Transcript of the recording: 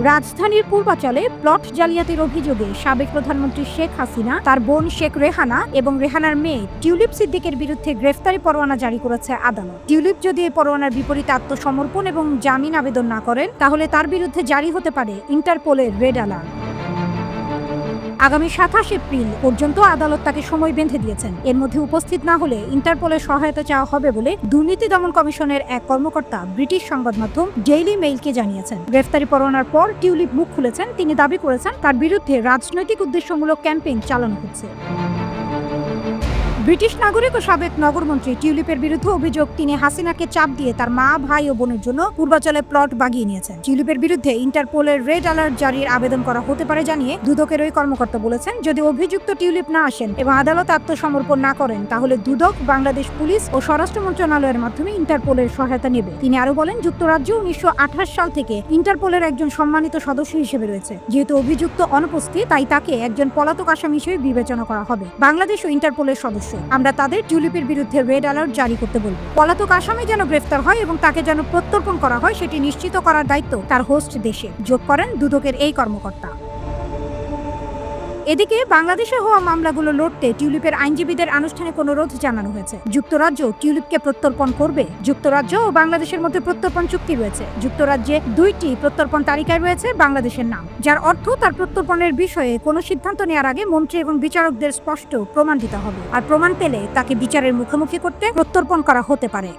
রাজধানীর পূর্বাচলে প্লট জালিয়াতির অভিযোগে সাবেক প্রধানমন্ত্রী শেখ হাসিনা, তার বোন শেখ রেহানা এবং রেহানার মেয়ে টিউলিপ সিদ্দিকের বিরুদ্ধে গ্রেফতারি পরোয়ানা জারি করেছে আদালত। টিউলিপ যদি এই পরোয়ানার বিপরীতে আত্মসমর্পণ এবং জামিন আবেদন না করেন, তাহলে তার বিরুদ্ধে জারি হতে পারে ইন্টারপোলের রেড অ্যালার্ট। আগামী 27 এপ্রিল পর্যন্ত আদালত তাকে সময় বেঁধে দিয়েছেন। এর মধ্যে উপস্থিত না হলে ইন্টারপোলের সহায়তা চাওয়া হবে বলে দুর্নীতি দমন কমিশনের এক কর্মকর্তা ব্রিটিশ সংবাদ মাধ্যম ডেইলি মেইলকে জানিয়েছেন। গ্রেফতারি পরোয়ানার পর টিউলিপ মুখ খুলেছেন। তিনি দাবি করেছেন তার বিরুদ্ধে রাজনৈতিক উদ্দেশ্যমূলক ক্যাম্পেইন চালানো হচ্ছে। ব্রিটিশ নাগরিক ও সাবেক নগরমন্ত্রী টিউলিপের বিরুদ্ধে অভিযোগ, তিনি হাসিনাকে চাপ দিয়ে তার মা, ভাই ও বোনের জন্য পূর্বাচলে প্লট বাগিয়ে নিয়েছেন। টিউলিপের বিরুদ্ধে ইন্টারপোলের রেড অ্যালার্ট জারির আবেদন করা হতে পারে জানিয়ে দুদকের ওই কর্মকর্তা বলেছেন, যদি অভিযুক্ত টিউলিপ না আসেন এবং আদালত আত্মসমর্পণ না করেন, তাহলে দুদক বাংলাদেশ পুলিশ ও স্বরাষ্ট্র মন্ত্রণালয়ের মাধ্যমে ইন্টারপোলের সহায়তা নেবে। তিনি আরো বলেন, যুক্তরাজ্য 1928 সাল থেকে ইন্টারপোলের একজন সম্মানিত সদস্য হিসেবে রয়েছে। যেহেতু অভিযুক্ত অনুপস্থিত, তাই তাকে একজন পলাতক আসামি হিসেবে বিবেচনা করা হবে। বাংলাদেশ ও ইন্টারপোলের সদস্য, আমরা তাদের টিউলিপের বিরুদ্ধে রেড অ্যালার্ট জারি করতে বলব। পলাতক আসামি যেন গ্রেফতার হয় এবং তাকে যেন প্রত্যর্পণ করা হয়, সেটি নিশ্চিত করার দায়িত্ব তার হোস্ট দেশে, যোগ করেন দুদকের এই কর্মকর্তা। এদিকে বাংলাদেশে হওয়া মামলাগুলো লড়তে টিউলিপের আইনজীবীদের আনুষ্ঠানিক অনুরোধ জানানো হয়েছে। যুক্তরাজ্য টিউলিপকে প্রত্যর্পণ করবে। যুক্তরাজ্য ও বাংলাদেশের মধ্যে প্রত্যর্পণ চুক্তি রয়েছে। যুক্তরাজ্যে 2টি প্রত্যর্পণ তালিকায় রয়েছে বাংলাদেশের নাম, যার অর্থ তার প্রত্যর্পণের বিষয়ে কোনো সিদ্ধান্ত নেওয়ার আগে মন্ত্রী এবং বিচারকদের স্পষ্ট প্রমাণ দিতে হবে, আর প্রমাণ পেলে তাকে বিচারের মুখোমুখি করতে প্রত্যর্পণ করা হতে পারে।